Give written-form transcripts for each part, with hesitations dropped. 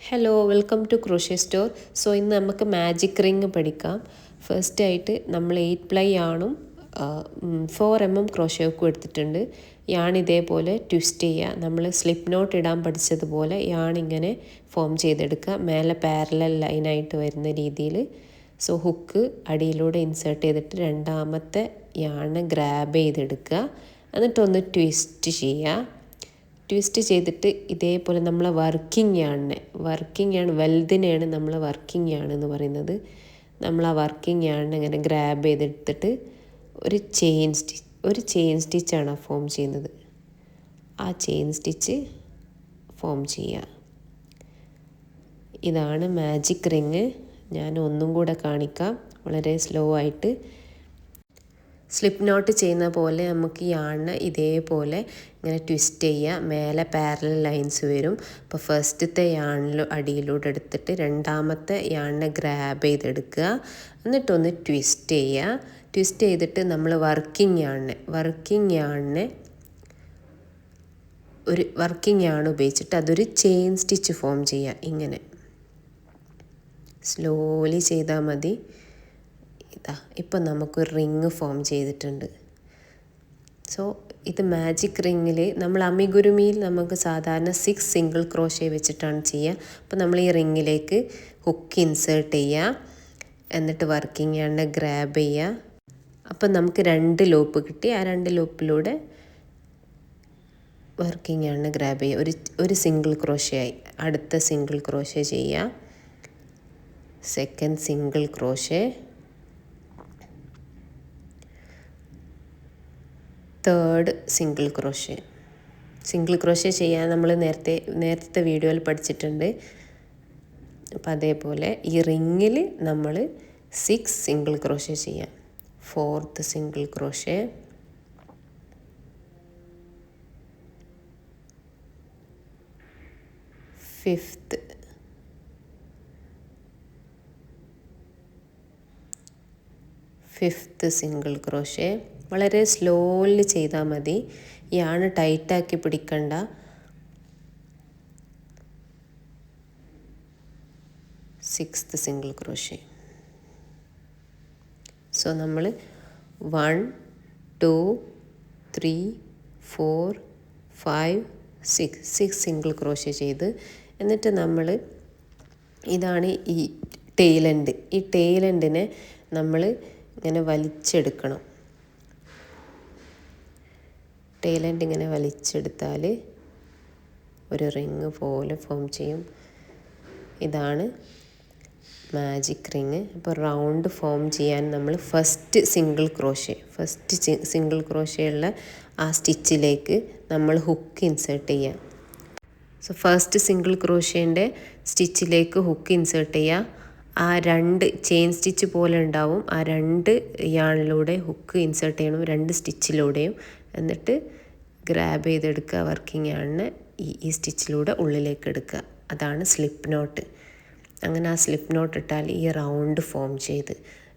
Hello welcome to crochet store. So ഇന്ന് നമുക്ക് magic ring പഠിക്കാം. ഫസ്റ്റ് ആയിട്ട് നമ്മൾ 8 പ്ലൈ യാണും 4 ക്രോഷ്യ ഹുക്കും എടുത്തിട്ടുണ്ട്. യാൺ ഇതേപോലെ ട്വിസ്റ്റ് ചെയ്യുക. നമ്മൾ സ്ലിപ്പ് നോട്ട് ഇടാൻ പഠിച്ചതുപോലെ യാൺ ഇങ്ങനെ ഫോം ചെയ്തെടുക്കുക, മേലെ പാരലൽ ലൈനായിട്ട് വരുന്ന രീതിയിൽ. സോ ഹുക്ക് അടിയിലൂടെ ഇൻസേർട്ട് ചെയ്തിട്ട് രണ്ടാമത്തെ യാൺ ഗ്രാബ് ചെയ്തെടുക്കുക, എന്നിട്ടൊന്ന് ട്വിസ്റ്റ് ചെയ്യുക. ട്വിസ്റ്റ് ചെയ്തിട്ട് ഇതേപോലെ നമ്മളെ വർക്കിംഗ് യാൺ വലുതിനെയാണ് നമ്മൾ വർക്കിംഗ് യാൺ എന്ന് പറയുന്നത്. നമ്മൾ ആ വർക്കിംഗ് യാണിനെ ഇങ്ങനെ ഗ്രാബ് ചെയ്തെടുത്തിട്ട് ഒരു ചെയിൻ സ്റ്റിച്ചാണ് ഫോം ചെയ്യുന്നത്. ആ ചെയിൻ സ്റ്റിച്ച് ഫോം ചെയ്യുക. ഇതാണ് മാജിക് റിങ്. ഞാൻ ഒന്നും കൂടെ കാണിക്കാം, വളരെ സ്ലോ ആയിട്ട്. സ്ലിപ്പ് നോട്ട് ചെയ്യുന്ന പോലെ നമുക്ക് യാണിനെ ഇതേപോലെ ഇങ്ങനെ ട്വിസ്റ്റ് ചെയ്യുക, മേലെ പാരലൽ ലൈൻസ് വരും. അപ്പോൾ ഫസ്റ്റത്തെ യാണിൽ അടിയിലൂടെ എടുത്തിട്ട് രണ്ടാമത്തെ യാണിനെ ഗ്രാബ് ചെയ്തെടുക്കുക, എന്നിട്ടൊന്ന് ട്വിസ്റ്റ് ചെയ്യുക. ട്വിസ്റ്റ് ചെയ്തിട്ട് നമ്മൾ വർക്കിംഗ് യാൺ ഉപയോഗിച്ചിട്ട് അതൊരു ചെയിൻ സ്റ്റിച്ച് ഫോം ചെയ്യുക. ഇങ്ങനെ സ്ലോലി ചെയ്താൽ മതി. ഇപ്പം നമുക്കൊരു റിങ് ഫോം ചെയ്തിട്ടുണ്ട്. സോ ഇത് മാജിക് റിങ്ങിൽ നമ്മൾ അമിഗുരുമിയിൽ നമുക്ക് സാധാരണ 6 സിംഗിൾ ക്രോഷ്യ വെച്ചിട്ടാണ് ചെയ്യുക. അപ്പോൾ നമ്മൾ ഈ റിങ്ങിലേക്ക് ഹുക്ക് ഇൻസേർട്ട് ചെയ്യുക, എന്നിട്ട് വർക്കിംഗ് യാണിനെ ഗ്രാബ് ചെയ്യുക. അപ്പം നമുക്ക് 2 ലൂപ്പ് കിട്ടി. ആ 2 ലൂപ്പിലൂടെ വർക്കിംഗ് യാണിനെ ഗ്രാബ് ചെയ്യുക. ഒരു സിംഗിൾ ക്രോഷ്യയായി. അടുത്ത സിംഗിൾ ക്രോഷ്യ ചെയ്യുക, second single crochet, third single crochet ചെയ്യാൻ നമ്മൾ നേരത്തെ വീഡിയോയിൽ പഠിച്ചിട്ടുണ്ട്. അപ്പം അതേപോലെ ഈ റിങ്ങിൽ നമ്മൾ 6 സിംഗിൾ ക്രോഷ്യ ചെയ്യാം. Fourth single crochet, fifth single crochet. വളരെ സ്ലോലി ചെയ്താൽ മതി, യാണ് ടൈറ്റാക്കി പിടിക്കണ്ട. Sixth single crochet. സോ നമ്മൾ 1 2 3 4 5 6 സിംഗിൾ ക്രോഷ്യ ചെയ്ത്, എന്നിട്ട് നമ്മൾ ഇതാണ് ഈ ടെയിൽ എൻഡ്. ഈ ടെയിൽ എൻഡിനെ നമ്മൾ ഇങ്ങനെ വലിച്ചെടുക്കണം. ടെയിൽ എൻഡ് ഇങ്ങനെ വലിച്ചെടുത്താൽ ഒരു റിങ് പോലെ ഫോം ചെയ്യും. ഇതാണ് മാജിക് റിങ്. അപ്പോൾ റൗണ്ട് ഫോം ചെയ്യാൻ നമ്മൾ ഫസ്റ്റ് സിംഗിൾ ക്രോഷ്യയുള്ള ആ സ്റ്റിച്ചിലേക്ക് നമ്മൾ ഹുക്ക് ഇൻസേർട്ട് ചെയ്യാം. സോ ഫസ്റ്റ് സിംഗിൾ ക്രോഷ്യൻ്റെ സ്റ്റിച്ചിലേക്ക് ഹുക്ക് ഇൻസേർട്ട് ചെയ്യുക. ആ 2 ചെയിൻ സ്റ്റിച്ച് പോലെ ഉണ്ടാവും, ആ 2 യാണിലൂടെ ഹുക്ക് ഇൻസേർട്ട് ചെയ്യണം, 2 സ്റ്റിച്ചിലൂടെയും. എന്നിട്ട് ഗ്രാബ് ചെയ്തെടുക്കുക വർക്കിംഗ് യാണിനെ ഈ സ്റ്റിച്ചിലൂടെ ഉള്ളിലേക്ക് എടുക്കുക. അതാണ് സ്ലിപ്പ് നോട്ട്. അങ്ങനെ ആ സ്ലിപ്പ് നോട്ട് ഇട്ടാൽ ഈ റൗണ്ട് ഫോം ചെയ്ത്.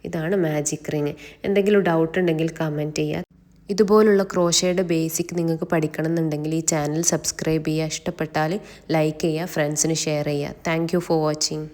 ഇതാണ് മാജിക് റിങ്. എന്തെങ്കിലും ഡൗട്ട് ഉണ്ടെങ്കിൽ കമൻറ്റ് ചെയ്യുക. ഇതുപോലുള്ള ക്രോഷ്യയുടെ ബേസിക് നിങ്ങൾക്ക് പഠിക്കണം എന്നുണ്ടെങ്കിൽ ഈ ചാനൽ സബ്സ്ക്രൈബ് ചെയ്യുക. ഇഷ്ടപ്പെട്ടാൽ ലൈക്ക് ചെയ്യുക, ഫ്രണ്ട്സിന് ഷെയർ ചെയ്യുക. Thank you for watching.